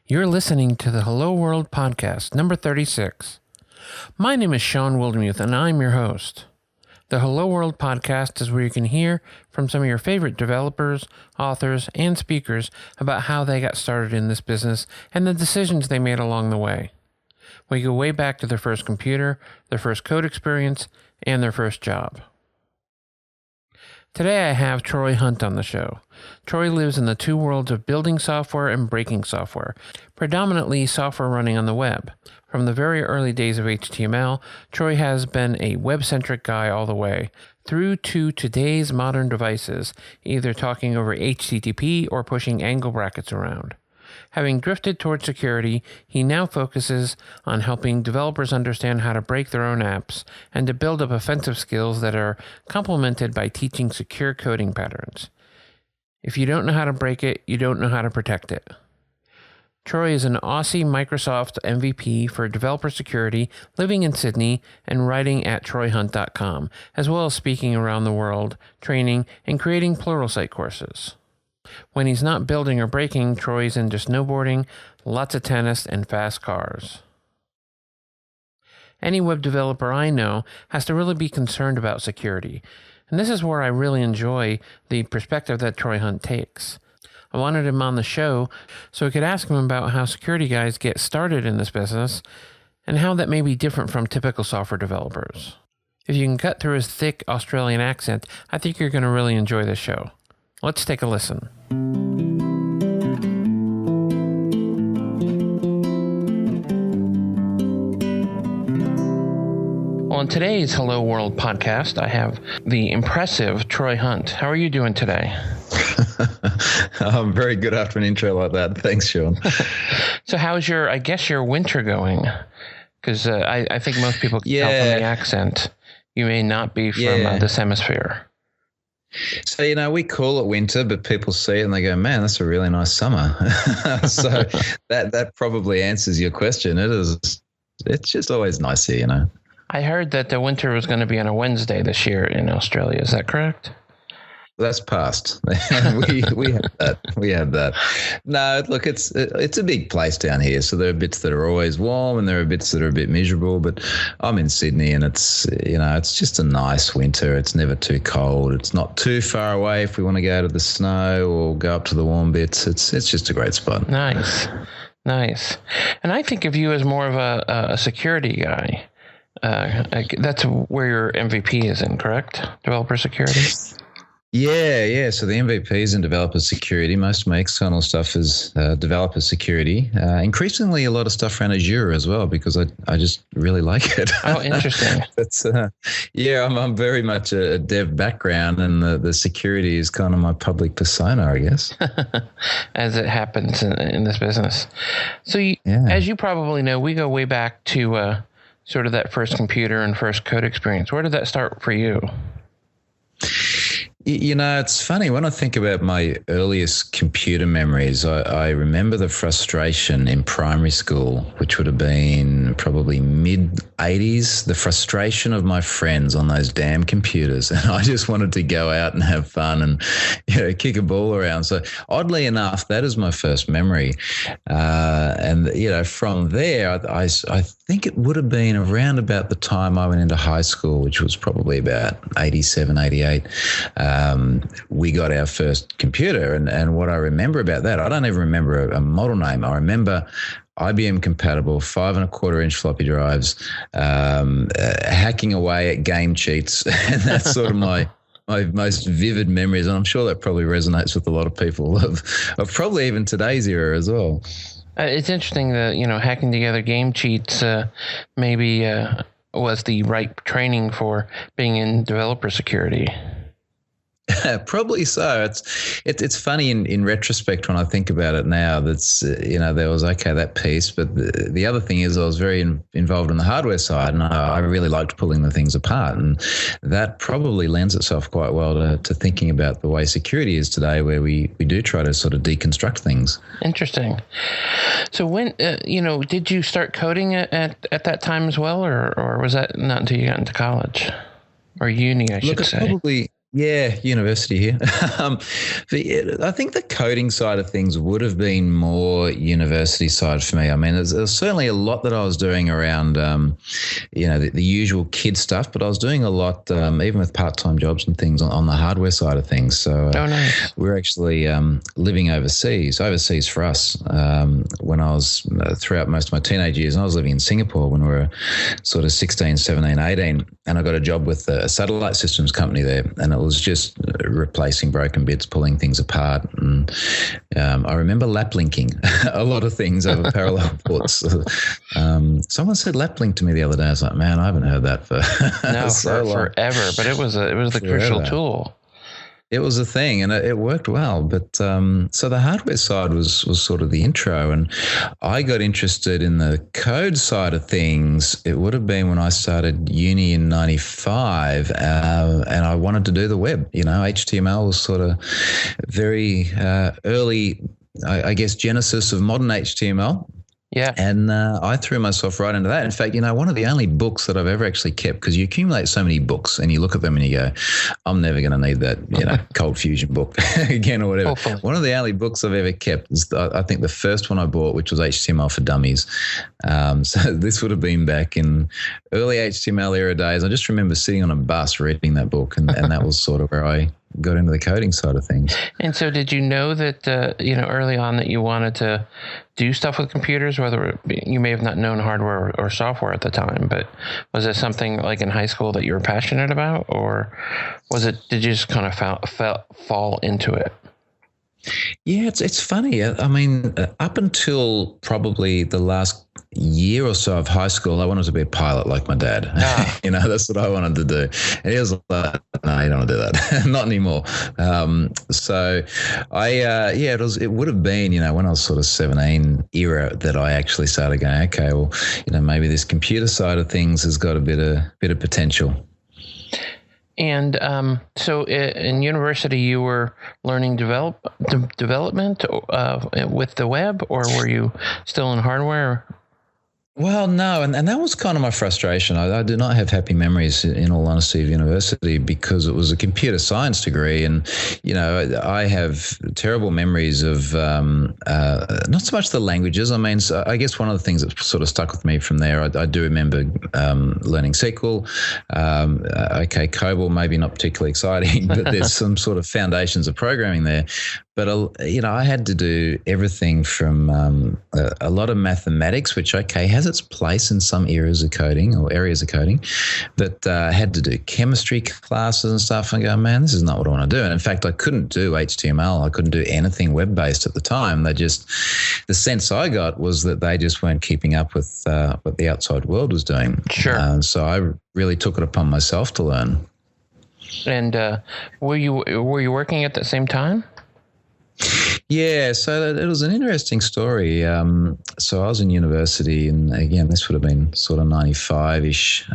You're listening to the Hello World podcast, number 36. My name is Sean Wildermuth, and I'm your host. The Hello World podcast is where you can hear from some of your favorite developers, authors, and speakers about how they got started in this business and the decisions they made along the way. We go way back to their first computer, their first code experience, and their first job. Today I have Troy Hunt on the show. Troy lives in the two worlds of building software and breaking software, predominantly software running on the web. From the very early days of HTML, Troy has been a web-centric guy all the way, through to today's modern devices, either talking over HTTP or pushing angle brackets around. Having drifted towards security, he now focuses on helping developers understand how to break their own apps and to build up offensive skills that are complemented by teaching secure coding patterns. If you don't know how to break it, you don't know how to protect it. Troy is an Aussie Microsoft MVP for developer security, living in Sydney and writing at troyhunt.com, as well as speaking around the world, training, and creating Pluralsight courses. When he's not building or breaking, Troy's into snowboarding, lots of tennis, and fast cars. Any web developer I know has to really be concerned about security, and this is where I really enjoy the perspective that Troy Hunt takes. I wanted him on the show so I could ask him about how security guys get started in this business and how that may be different from typical software developers. If you can cut through his thick Australian accent, I think you're going to really enjoy this show. Let's take a listen. On today's Hello World podcast, I have the impressive Troy Hunt. How are you doing today? Very good after an intro like that. Thanks, Sean. So how's your winter going? Because I think most people can tell from the accent you may not be from this hemisphere. So, we call it winter, but people see it and they go, man, that's a really nice summer. So that probably answers your question. It's just always nice here, I heard that the winter was going to be on a Wednesday this year in Australia. Is that correct? That's past. we have that. We have that. No, look, it's a big place down here. So there are bits that are always warm and there are bits that are a bit miserable. But I'm in Sydney and it's just a nice winter. It's never too cold. It's not too far away if we want to go to the snow or go up to the warm bits. It's just a great spot. Nice. And I think of you as more of a security guy. That's where your MVP is in, correct? Developer security? Yeah. So the MVP is in developer security. Most of my external stuff is developer security. Increasingly, a lot of stuff around Azure as well because I just really like it. Oh, interesting. I'm very much a dev background, and the security is kind of my public persona, I guess. As it happens in this business. So, as you probably know, we go way back to sort of that first computer and first code experience. Where did that start for you? It's funny. When I think about my earliest computer memories, I remember the frustration in primary school, which would have been probably mid-'80s, the frustration of my friends on those damn computers. And I just wanted to go out and have fun and, kick a ball around. So oddly enough, that is my first memory. From there, I think it would have been around about the time I went into high school, which was probably about 87, 88. We got our first computer. And what I remember about that, I don't even remember a model name. I remember IBM compatible 5.25-inch floppy drives, hacking away at game cheats. And that's sort of my most vivid memories. And I'm sure that probably resonates with a lot of people of probably even today's era as well. It's interesting that, hacking together game cheats maybe was the right training for being in developer security. Probably so. It's funny in retrospect when I think about it now. That's there was that piece, but the other thing is I was very involved in the hardware side, and I really liked pulling the things apart, and that probably lends itself quite well to thinking about the way security is today, where we do try to sort of deconstruct things. Interesting. So when did you start coding at that time as well, or was that not until you got into college or uni? I should say. Yeah, university here. um, I think the coding side of things would have been more university side for me. I mean, there's certainly a lot that I was doing around, the usual kid stuff, but I was doing a lot, even with part-time jobs and things on the hardware side of things. So Nice. we're actually living overseas for us. When I was throughout most of my teenage years, and I was living in Singapore when we were sort of 16, 17, 18, and I got a job with a satellite systems company there, and it was just replacing broken bits, pulling things apart. And I remember lap linking a lot of things over parallel ports. Someone said lap link to me the other day. I was like, man, I haven't heard that for forever. But it was the crucial tool. It was a thing, and it worked well. But so the hardware side was sort of the intro, and I got interested in the code side of things. It would have been when I started uni in '95, and I wanted to do the web. HTML was sort of very early, I guess, genesis of modern HTML. Yeah. And I threw myself right into that. In fact, one of the only books that I've ever actually kept, because you accumulate so many books and you look at them and you go, I'm never going to need that, Cold Fusion book again or whatever. Hopefully. One of the only books I've ever kept is, I think, the first one I bought, which was HTML for Dummies. So this would have been back in early HTML era days. I just remember sitting on a bus reading that book, and that was sort of where I got into the coding side of things. And so did you know that, early on that you wanted to do stuff with computers, whether you may have not known hardware or software at the time, but was it something like in high school that you were passionate about, or did you just kind of fall into it? Yeah, it's funny. I mean, up until probably the last year or so of high school, I wanted to be a pilot like my dad. That's what I wanted to do. And he was like, no, you don't want to do that. Not anymore. So it would have been, when I was sort of 17 era that I actually started going, okay, well, maybe this computer side of things has got a bit of potential. And so in university, you were learning development with the web, or were you still in hardware? Well, no, and that was kind of my frustration. I do not have happy memories, in all honesty, of university, because it was a computer science degree, and I have terrible memories of not so much the languages. I mean, so I guess one of the things that sort of stuck with me from there, I do remember learning SQL. COBOL, maybe not particularly exciting, but there's some sort of foundations of programming there. But, I had to do everything from a lot of mathematics, which, has its place in some areas of coding, but I had to do chemistry classes and stuff and go, man, this is not what I want to do. And in fact, I couldn't do HTML. I couldn't do anything web-based at the time. The sense I got was that they just weren't keeping up with what the outside world was doing. Sure. So I really took it upon myself to learn. And were you working at the same time? Yeah, so it was an interesting story. So I was in university, and again, this would have been sort of 95-ish,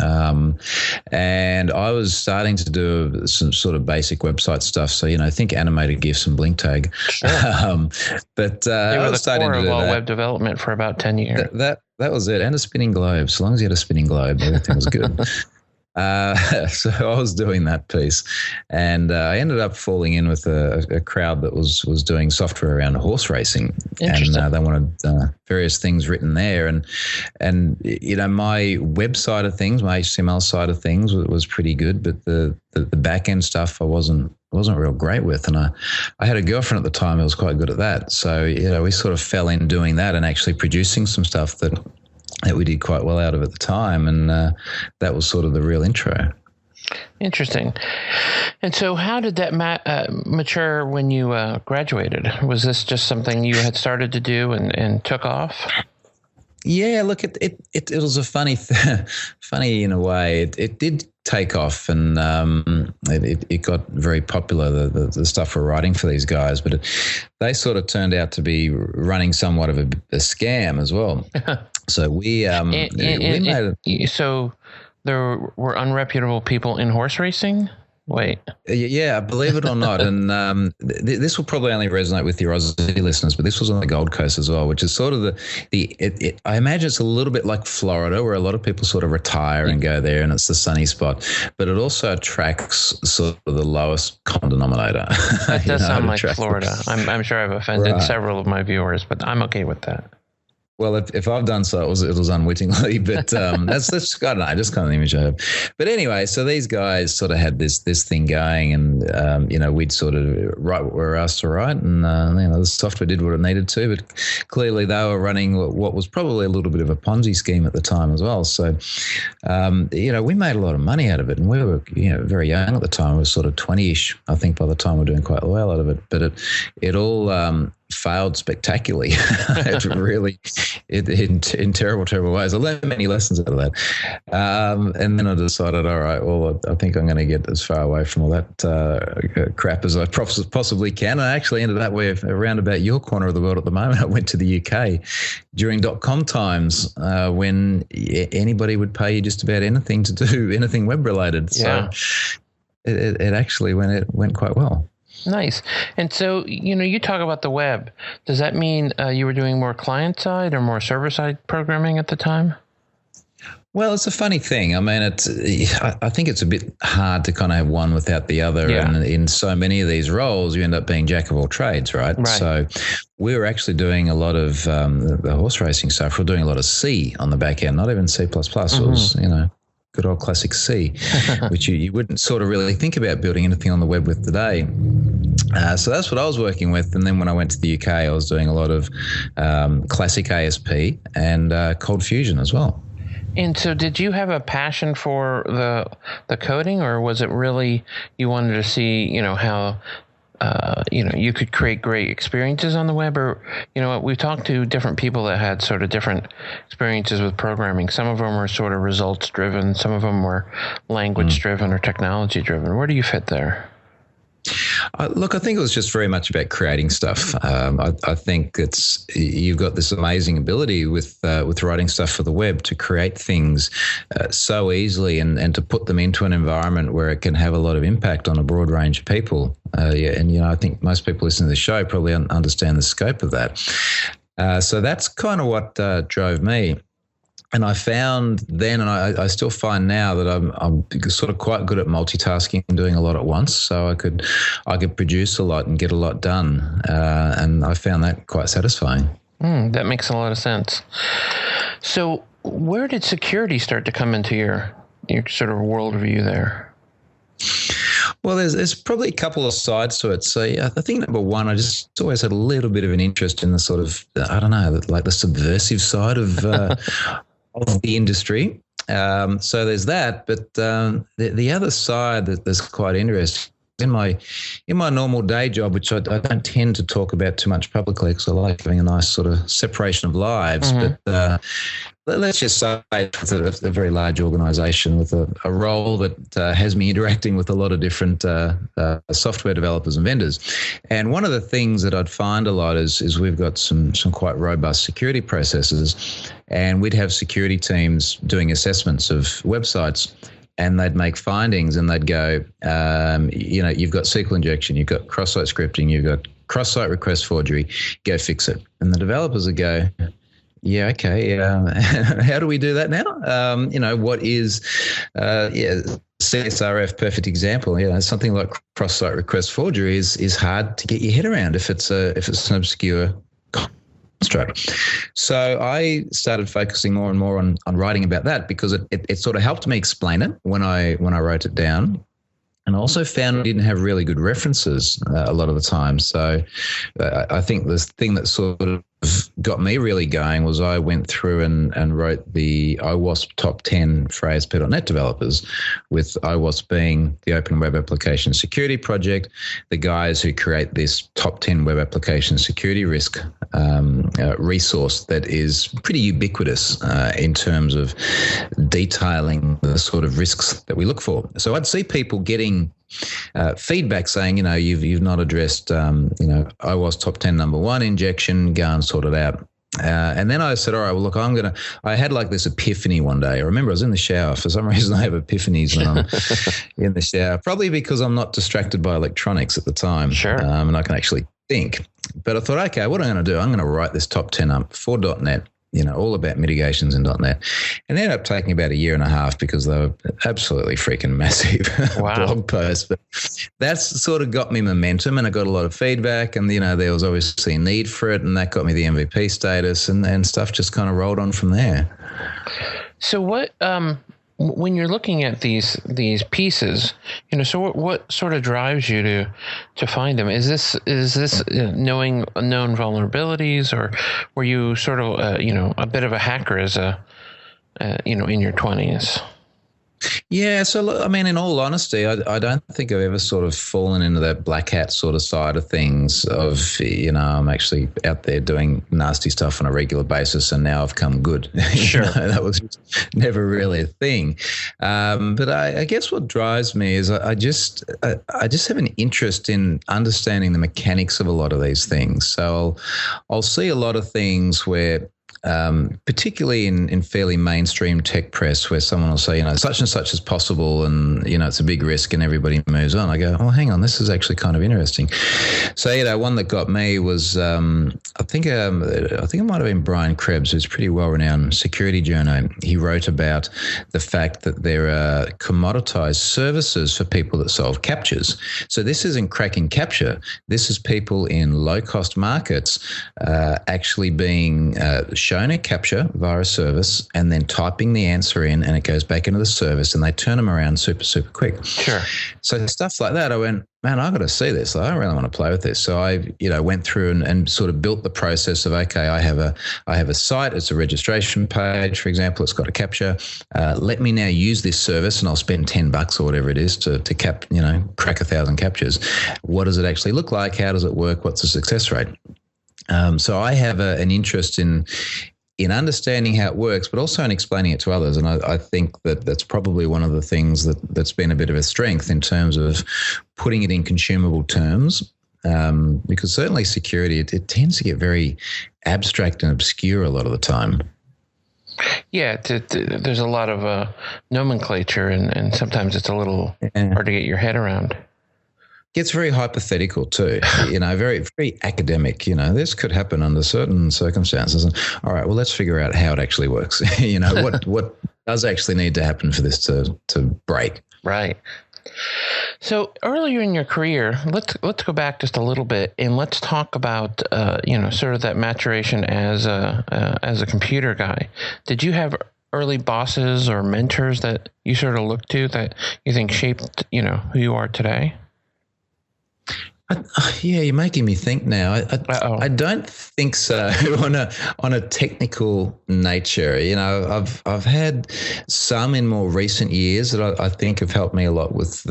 and I was starting to do some sort of basic website stuff. So, think animated GIFs and blink tag. Sure. But they were I was starting to do all that. web development for about 10 years. That was it, and a spinning globe. So long as you had a spinning globe, everything was good. So I was doing that piece, and I ended up falling in with a crowd that was doing software around horse racing, and they wanted various things written there, and my web side of things, my HTML side of things was pretty good, but the back end stuff I wasn't real great with, and I had a girlfriend at the time who was quite good at that, so we sort of fell in doing that and actually producing some stuff that we did quite well out of at the time, and that was sort of the real intro. Interesting. And so how did that mature when you graduated? Was this just something you had started to do and took off? Yeah, look, it was a funny in a way. It did take off, and it got very popular, the stuff we're writing for these guys, but they sort of turned out to be running somewhat of a scam as well. So we made it. So there were unreputable people in horse racing? Wait. Yeah, believe it or not, and this will probably only resonate with your Aussie listeners, but this was on the Gold Coast as well, which is sort of I imagine it's a little bit like Florida, where a lot of people sort of retire and go there, and it's the sunny spot. But it also attracts sort of the lowest common denominator. That does sound like Florida. I'm sure I've offended several of my viewers, but I'm okay with that. Well, if I've done so, it was unwittingly, but that's I don't know, just kind of the image I have. But anyway, so these guys sort of had this thing going, and we'd sort of write what we were asked to write, and the software did what it needed to. But clearly, they were running what was probably a little bit of a Ponzi scheme at the time as well. So, we made a lot of money out of it, and we were very young at the time. We were sort of 20-ish, I think, by the time we were doing quite well out of it. But it all failed spectacularly. It really, in terrible ways. I learned many lessons out of that. And then I decided, all right, well, I think I'm going to get as far away from all that crap as I possibly can. I actually ended up around about your corner of the world at the moment. I went to the UK during .com times when anybody would pay you just about anything to do anything web related. So it actually went quite well. Nice. And so, you talk about the web. Does that mean you were doing more client-side or more server-side programming at the time? Well, it's a funny thing. I mean, I think it's a bit hard to kind of have one without the other. Yeah. And in so many of these roles, you end up being jack of all trades, right? So we were actually doing a lot of the horse racing stuff. We're doing a lot of C on the back end, not even C++. Mm-hmm. It was, good old classic C, which you wouldn't sort of really think about building anything on the web with today. So that's what I was working with. And then when I went to the UK, I was doing a lot of classic ASP and Cold Fusion as well. And so did you have a passion for the coding, or was it really you wanted to see, how you could create great experiences on the web? Or, we've talked to different people that had sort of different experiences with programming. Some of them were sort of results driven. Some of them were language driven or technology driven. Where do you fit there? Look, I think it was just very much about creating stuff. I think you've got this amazing ability with writing stuff for the web to create things so easily and to put them into an environment where it can have a lot of impact on a broad range of people. I think most people listening to the show probably understand the scope of that. So that's kind of what drove me. And I found then, and I still find now, that I'm sort of quite good at multitasking and doing a lot at once. So I could produce a lot and get a lot done, and I found that quite satisfying. That makes a lot of sense. So where did security start to come into your sort of worldview there? Well, there's probably a couple of sides to it. So I think number one, I just always had a little bit of an interest in the sort of, like the subversive side of of the industry. So there's that. But the other side that's quite interesting, in my normal day job, which I don't tend to talk about too much publicly because I like having a nice sort of separation of lives. Mm-hmm. But let's just say it's a very large organisation with a role that has me interacting with a lot of different software developers and vendors. And one of the things that I'd find a lot is we've got some quite robust security processes, and we'd have security teams doing assessments of websites. And they'd make findings, and they'd go, you've got SQL injection, you've got cross-site scripting, you've got cross-site request forgery, go fix it. And the developers would go, yeah, okay, how do we do that now? What is, CSRF, perfect example. Something like cross-site request forgery is hard to get your head around if it's an obscure construct. So I started focusing more and more on writing about that because it sort of helped me explain it when I wrote it down. And I also found I didn't have really good references a lot of the time. So I think the thing that sort of got me really going was I went through and wrote the OWASP top 10 for ASP.NET developers, with OWASP being the Open Web Application Security Project, the guys who create this top 10 web application security risk resource that is pretty ubiquitous in terms of detailing the sort of risks that we look for. So I'd see people getting feedback saying, you've not addressed, OWASP top 10 number one injection, go and sort it out. And then I said, all right, well, look, I had like this epiphany one day. I remember I was in the shower. For some reason, I have epiphanies when I'm in the shower, probably because I'm not distracted by electronics at the time. Sure. And I can actually think. But I thought, okay, what I'm going to do, I'm going to write this top 10 up for .NET, all about mitigations in .NET. And it ended up taking about a year and a half because they were absolutely freaking massive blog posts. But that's sort of got me momentum, and I got a lot of feedback, and, there was obviously a need for it, and that got me the MVP status, and stuff just kind of rolled on from there. So what, when you're looking at these pieces, so what sort of drives you to find them? Is this knowing known vulnerabilities, or were you sort of a bit of a hacker as in your 20s? Yeah, so I mean, in all honesty, I don't think I've ever sort of fallen into that black hat sort of side of things of, I'm actually out there doing nasty stuff on a regular basis and now I've come good. Sure. That was never really a thing. But I guess what drives me is I just have an interest in understanding the mechanics of a lot of these things. So I'll see a lot of things where, particularly in fairly mainstream tech press, where someone will say, such and such is possible, and it's a big risk, and everybody moves on. I go, oh, hang on, this is actually kind of interesting. So one that got me was I think it might have been Brian Krebs, who's a pretty well-renowned security journo. He wrote about the fact that there are commoditized services for people that solve captures. So this isn't cracking capture. This is people in low-cost markets actually being shown a capture via a service and then typing the answer in, and it goes back into the service, and they turn them around super, super quick. Sure. So stuff like that, I went, man, I got to see this. I don't really want to play with this. So I, went through and sort of built the process of, okay, I have a site. It's a registration page, for example. It's got a capture. Let me now use this service, and I'll spend $10 or whatever it is to crack 1,000 captures. What does it actually look like? How does it work? What's the success rate? So I have an interest in understanding how it works, but also in explaining it to others. And I think that's probably one of the things that's been a bit of a strength in terms of putting it in consumable terms, because certainly security, it tends to get very abstract and obscure a lot of the time. Yeah, there's a lot of nomenclature, and sometimes it's a little hard to get your head around. Gets very hypothetical too, very, very academic. This could happen under certain circumstances. And all right, well, let's figure out how it actually works. What does actually need to happen for this to break? Right. So earlier in your career, let's go back just a little bit, and let's talk about sort of that maturation as a computer guy. Did you have early bosses or mentors that you sort of looked to that you think shaped who you are today? Yeah, you're making me think now. I don't think so on a technical nature. I've had some in more recent years that I think have helped me a lot with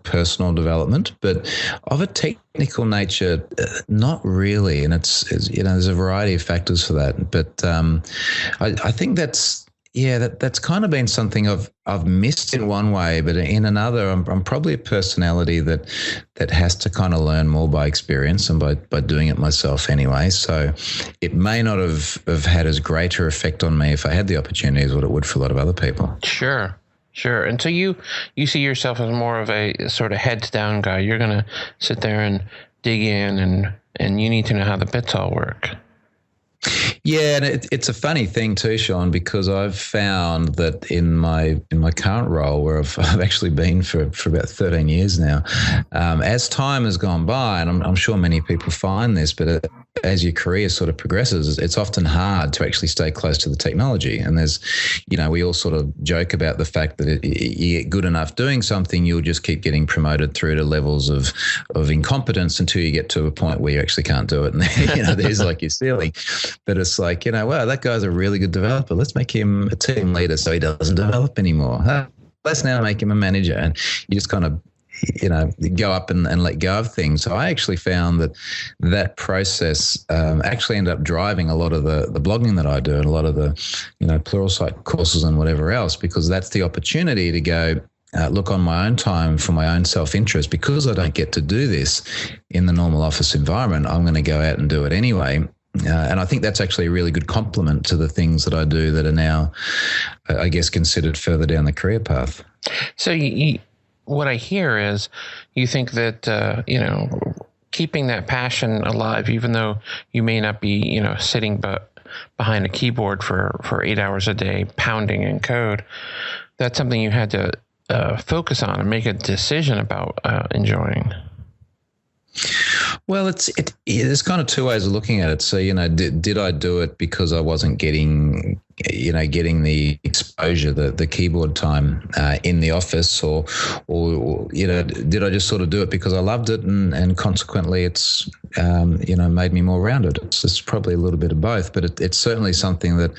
personal development, but of a technical nature, not really. And it's there's a variety of factors for that. But I think that's kind of been something I've missed in one way, but in another, I'm probably a personality that has to kind of learn more by experience and by doing it myself anyway. So it may not have had as greater effect on me if I had the opportunity as what it would for a lot of other people. Sure. And so you see yourself as more of a sort of heads down guy. You're going to sit there and dig in, and you need to know how the bits all work. Yeah, and it's a funny thing too, Sean, because I've found that in my current role, where I've actually been for about 13 years now, as time has gone by, and I'm sure many people find this, but as your career sort of progresses, it's often hard to actually stay close to the technology. And there's, we all sort of joke about the fact that you get good enough doing something, you'll just keep getting promoted through to levels of incompetence until you get to a point where you actually can't do it. And, there's like your ceiling. But it's like, wow, that guy's a really good developer. Let's make him a team leader so he doesn't develop anymore. Let's now make him a manager. And you just kind of, go up and let go of things. So I actually found that process actually ended up driving a lot of the blogging that I do and a lot of the, Pluralsight courses and whatever else, because that's the opportunity to go, look, on my own time for my own self-interest, because I don't get to do this in the normal office environment, I'm going to go out and do it anyway. And I think that's actually a really good complement to the things that I do that are now, I guess, considered further down the career path. So what I hear is you think that, keeping that passion alive, even though you may not be, sitting behind a keyboard for 8 hours a day, pounding in code, that's something you had to focus on and make a decision about enjoying. Well, there's kind of two ways of looking at it. So, did I do it because I wasn't getting the exposure, the keyboard time in the office, or did I just sort of do it because I loved it and consequently it's made me more rounded? It's probably a little bit of both, but it's certainly something that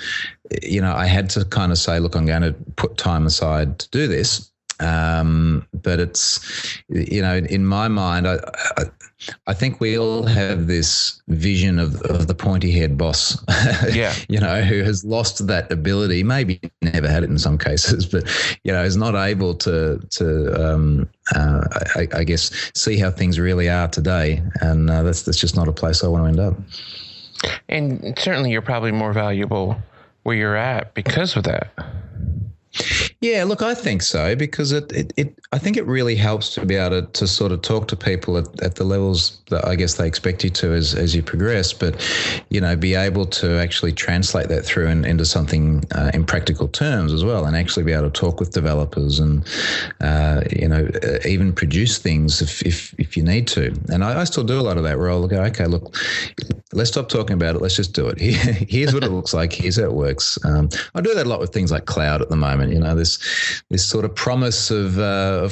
I had to kind of say, look, I'm going to put time aside to do this. But it's, in my mind, I think we all have this vision of the pointy-haired boss, yeah. Who has lost that ability, maybe never had it in some cases, but, is not able to I guess, see how things really are today. And that's just not a place I want to end up. And certainly you're probably more valuable where you're at because of that. Yeah, look, I think so, because I think it really helps to be able to sort of talk to people at the levels that I guess they expect you to as you progress, but, be able to actually translate that through into something in practical terms as well, and actually be able to talk with developers and, even produce things if you need to. And I still do a lot of that where I'll go, okay, look, let's stop talking about it. Let's just do it. Here's what it looks like. Here's how it works. I do that a lot with things like cloud at the moment. This sort of promise of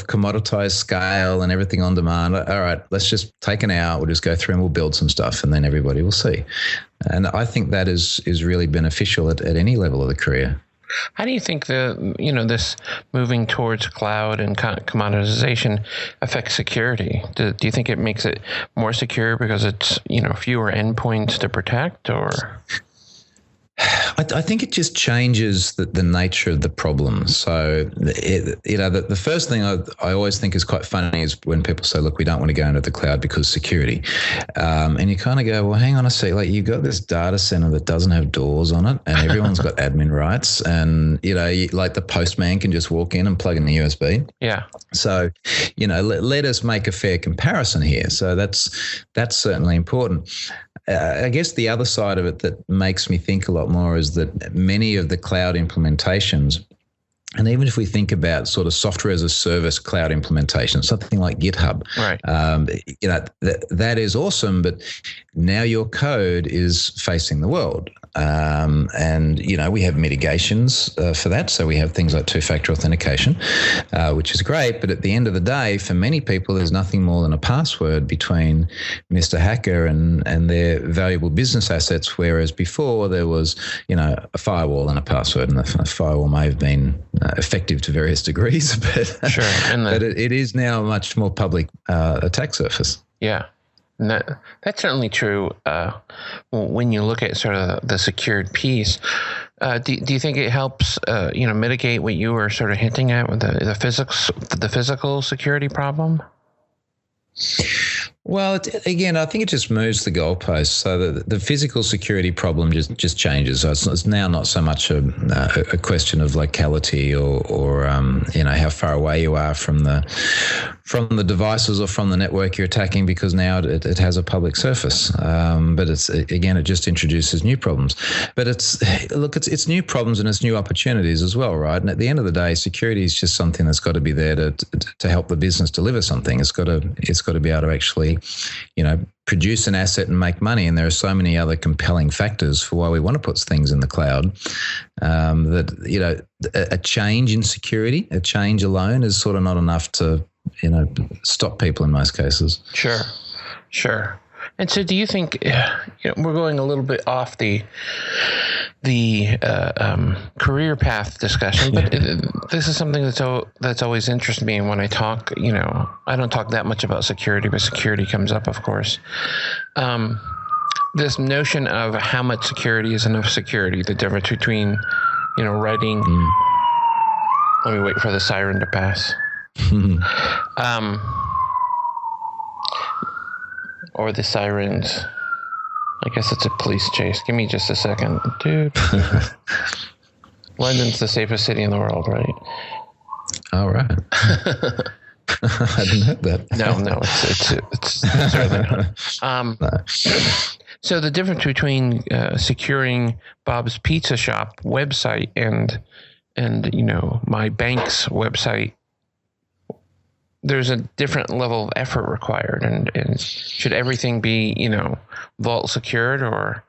commoditized scale and everything on demand. All right, let's just take an hour. We'll just go through and we'll build some stuff, and then everybody will see. And I think that is really beneficial at any level of the career. How do you think this moving towards cloud and commoditization affects security? Do you think it makes it more secure because it's fewer endpoints to protect, or? I think it just changes the nature of the problem. So, the first thing I always think is quite funny is when people say, look, we don't want to go into the cloud because security. And you kind of go, well, hang on a sec. Like, you've got this data center that doesn't have doors on it and everyone's got admin rights, and, like the postman can just walk in and plug in the USB. Yeah. So, let us make a fair comparison here. So that's certainly important. I guess the other side of it that makes me think a lot more is that many of the cloud implementations, and even if we think about sort of software as a service cloud implementation, something like GitHub, right? That is awesome, but now your code is facing the world. And, we have mitigations for that. So we have things like two-factor authentication, which is great. But at the end of the day, for many people, there's nothing more than a password between Mr. Hacker and their valuable business assets. Whereas before there was, a firewall and a password, and the firewall may have been effective to various degrees, but, sure. But it is now a much more public attack surface. Yeah. And that's certainly true when you look at sort of the secured piece. Do you think it helps, mitigate what you were sort of hinting at with the physical security problem? Well, again, I think it just moves the goalposts. So the physical security problem just changes. So it's now not so much a question of locality or how far away you are from the devices or from the network you're attacking, because now it has a public surface. But it just introduces new problems. But it's new problems and it's new opportunities as well, right? And at the end of the day, security is just something that's got to be there to help the business deliver something. It's got to be able to actually, produce an asset and make money. And there are so many other compelling factors for why we want to put things in the cloud, that, a change in security, a change alone is sort of not enough to, stop people in most cases. Sure. And so do you think, we're going a little bit off the career path discussion, but this is something that's always interested me. And when I talk, I don't talk that much about security, but security comes up, of course. This notion of how much security is enough security, the difference between, writing. Let me wait for the siren to pass. Or the sirens. I guess it's a police chase. Give me just a second, dude. London's the safest city in the world, right? All right. I didn't know that. No, it's certainly not. No. So the difference between securing Bob's Pizza Shop website and my bank's website, there's a different level of effort required, and should everything be vault secured, or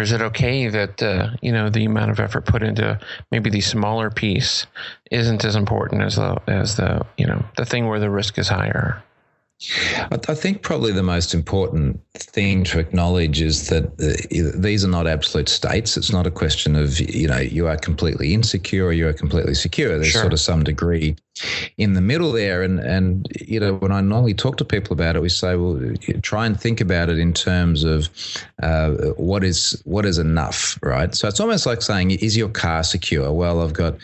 is it okay that the amount of effort put into maybe the smaller piece isn't as important as the thing where the risk is higher? I think probably the most important thing to acknowledge is that these are not absolute states. It's not a question of, you are completely insecure or you are completely secure. There's sort of some degree in the middle there. And when I normally talk to people about it, we say, well, try and think about it in terms of what is enough, right? So it's almost like saying, is your car secure? Well, I've got,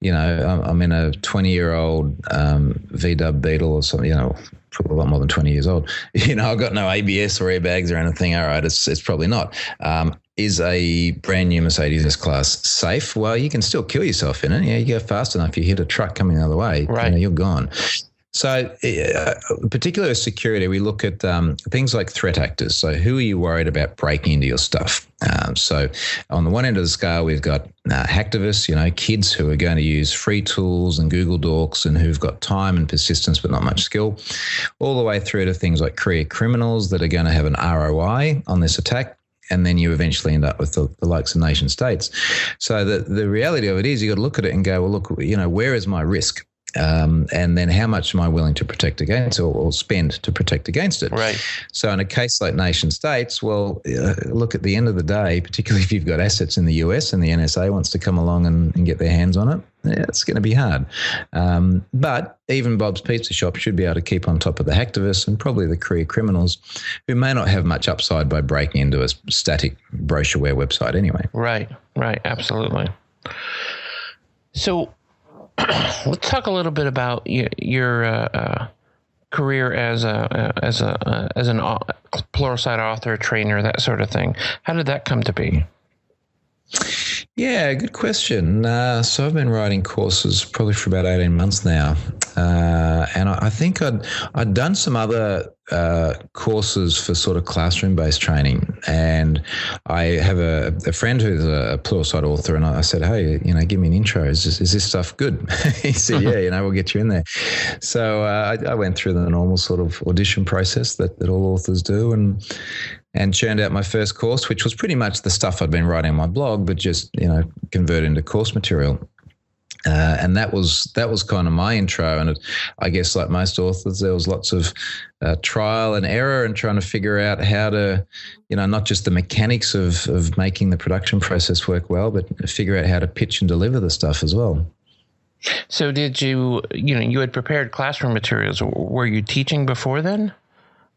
I'm in a 20-year-old VW Beetle or something, probably a lot more than 20 years old. I've got no ABS or airbags or anything. All right, it's probably not. Is a brand new Mercedes S-Class safe? Well, you can still kill yourself in it. You go fast enough, you hit a truck coming the other way, right. You're gone. So particularly with security, we look at things like threat actors. So who are you worried about breaking into your stuff? So on the one end of the scale, we've got hacktivists, kids who are going to use free tools and Google Docs and who've got time and persistence but not much skill, all the way through to things like career criminals that are going to have an ROI on this attack. And then you eventually end up with the likes of nation states. So the reality of it is you got to look at it and go, well, look, where is my risk? And then how much am I willing to protect against or spend to protect against it? Right. So in a case like nation states, well, look, at the end of the day, particularly if you've got assets in the US and the NSA wants to come along and get their hands on it, it's going to be hard. But even Bob's Pizza Shop should be able to keep on top of the hacktivists and probably the career criminals who may not have much upside by breaking into a static brochureware website anyway. Right, absolutely. So let's talk a little bit about your career as an Pluralsight author, trainer, that sort of thing. How did that come to be? Yeah, good question. So I've been writing courses probably for about 18 months now. And I think I'd done some other courses for sort of classroom-based training. And I have a friend who's a Pluralsight author, and I said, hey, give me an intro. Is this stuff good? He said, yeah, we'll get you in there. So I went through the normal sort of audition process that all authors do, and churned out my first course, which was pretty much the stuff I'd been writing on my blog, but just, converted into course material. And that was kind of my intro. And I guess like most authors, there was lots of trial and error and trying to figure out how to, not just the mechanics of making the production process work well, but figure out how to pitch and deliver the stuff as well. So did you had prepared classroom materials. Were you teaching before then?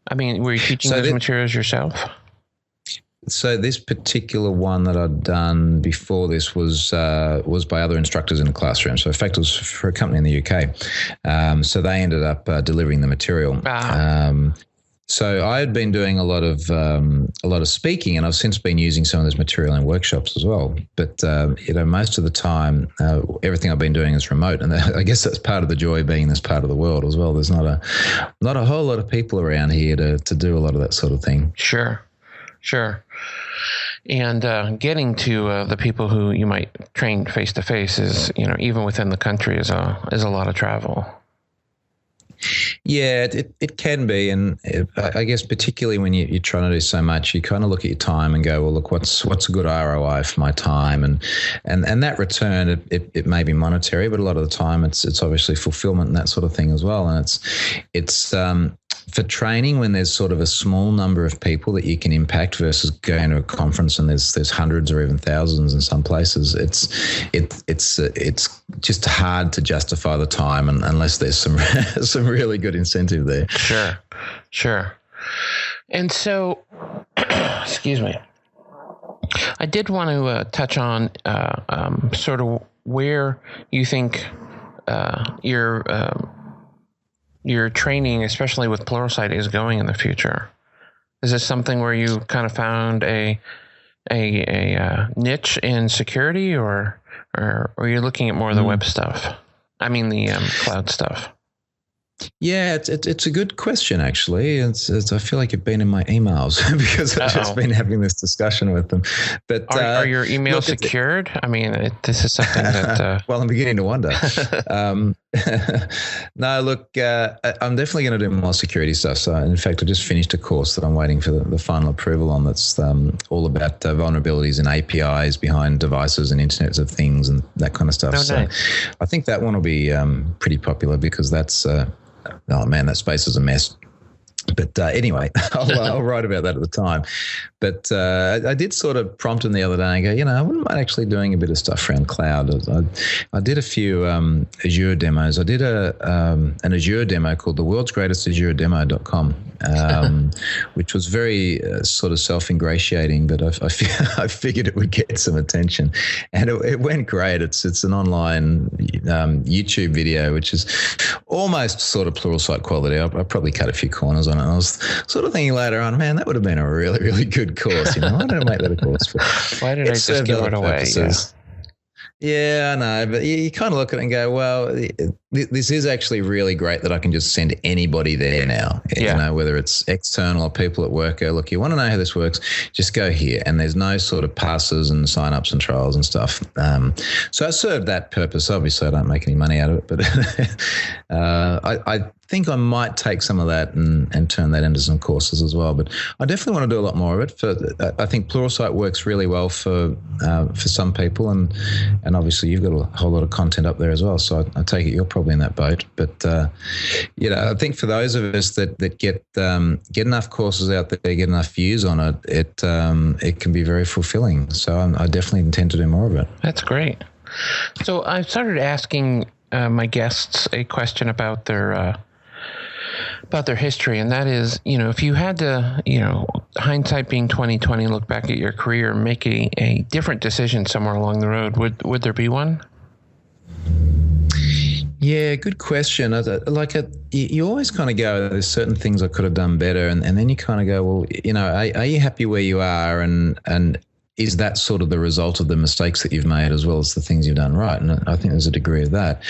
I mean, were you teaching those materials yourself? So this particular one that I'd done before this was by other instructors in the classroom. So in fact, it was for a company in the UK. So they ended up delivering the material. So I had been doing a lot of speaking, and I've since been using some of this material in workshops as well. But most of the time, everything I've been doing is remote, and I guess that's part of the joy of being in this part of the world as well. There's not a whole lot of people around here to do a lot of that sort of thing. Sure. And getting to the people who you might train face to face is, even within the country, is a lot of travel. Yeah, it can be, and I guess particularly when you're trying to do so much, you kind of look at your time and go, well, look, what's a good ROI for my time, and that return it may be monetary, but a lot of the time it's obviously fulfillment and that sort of thing as well, and it's for training when there's sort of a small number of people that you can impact versus going to a conference and there's hundreds or even thousands in some places. It's just hard to justify the time unless there's some really good incentive there. Sure. And so, excuse me, I did want to touch on sort of where you think your training, especially with Pluralsight, is going in the future. Is this something where you kind of found a niche in security, or are you looking at more of the web stuff? I mean, the cloud stuff. Yeah, it's a good question, actually. It's I feel like you've been in my emails because I've just been having this discussion with them. But are your emails secured? I mean, this is something that... well, I'm beginning to wonder. No, look, I'm definitely going to do more security stuff. So, in fact, I just finished a course that I'm waiting for the final approval on that's all about vulnerabilities and APIs behind devices and Internet of Things and that kind of stuff. Nice. So I think that one will be pretty popular because that's... oh man, that space is a mess. But anyway, I'll write about that at the time. But I did sort of prompt him the other day and go, I wouldn't mind actually doing a bit of stuff around cloud. I did a few Azure demos. I did an Azure demo called the world's greatest AzureDemo.com, which was very sort of self-ingratiating, but I figured it would get some attention. And it went great. It's an online YouTube video, which is almost sort of Pluralsight quality. I probably cut a few corners on it. And I was sort of thinking later on, man, that would have been a really, really good course. Why did I make that a course for? Why did I just give it away? Yeah, I know, but you kind of look at it and go, well, this is actually really great that I can just send anybody there now. Yeah. Whether it's external or people at work go, look, you want to know how this works, just go here. And there's no sort of passes and sign-ups and trials and stuff. So I served that purpose. Obviously, I don't make any money out of it, but I think I might take some of that and turn that into some courses as well. But I definitely want to do a lot more of it. I think Pluralsight works really well for some people, and obviously you've got a whole lot of content up there as well. So I take it you're probably in that boat. But I think for those of us that get enough courses out there, get enough views on it, it can be very fulfilling. So I definitely intend to do more of it. That's great. So I've started asking my guests a question about their history, and that is, if you had to, hindsight being 20/20, look back at your career and make a different decision somewhere along the road, would there be one? Yeah, good question. You always kind of go, there's certain things I could have done better, and then you kind of go, well, are you happy where you are, and is that sort of the result of the mistakes that you've made as well as the things you've done right? And I think there's a degree of that.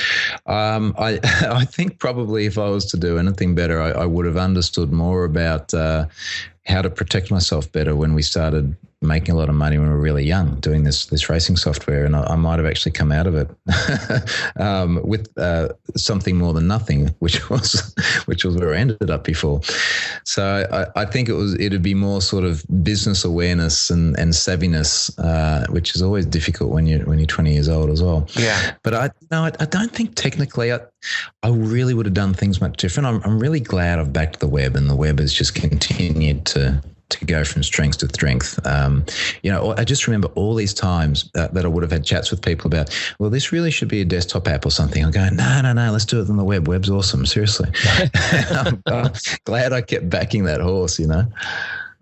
I think probably if I was to do anything better, I would have understood more about how to protect myself better when we started making a lot of money when we were really young doing this racing software, and I might have actually come out of it with something more than nothing, which was where I ended up before. So I think it'd be more sort of business awareness and savviness, which is always difficult when you're 20 years old as well. Yeah. But I don't think technically I really would have done things much different. I'm really glad I've backed the web, and the web has just continued to go from strength to strength. I just remember all these times that I would have had chats with people about, well, this really should be a desktop app or something. I'm going, no, let's do it on the web. Web's awesome, seriously. I'm glad I kept backing that horse,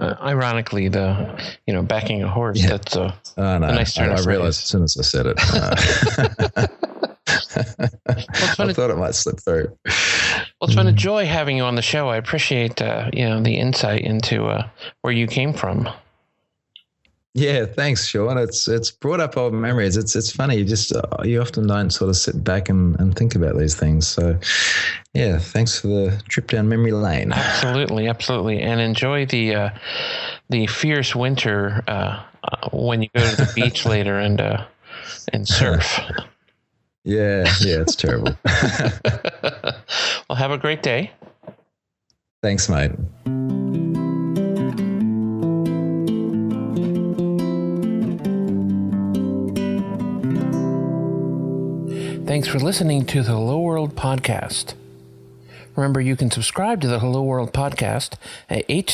Ironically, backing a horse, that's a nice turn of phrase. I realized as soon as I said it. I thought it might slip through. Well, it's been a joy having you on the show. I appreciate the insight into where you came from. Yeah, thanks, Sean. It's brought up old memories. It's funny. You often don't sort of sit back and think about these things. So, yeah, thanks for the trip down memory lane. Absolutely, and enjoy the fierce winter when you go to the beach later and surf. Yeah, it's terrible. Well, have a great day. Thanks, mate. Thanks for listening to the Hello World Podcast. Remember, you can subscribe to the Hello World Podcast at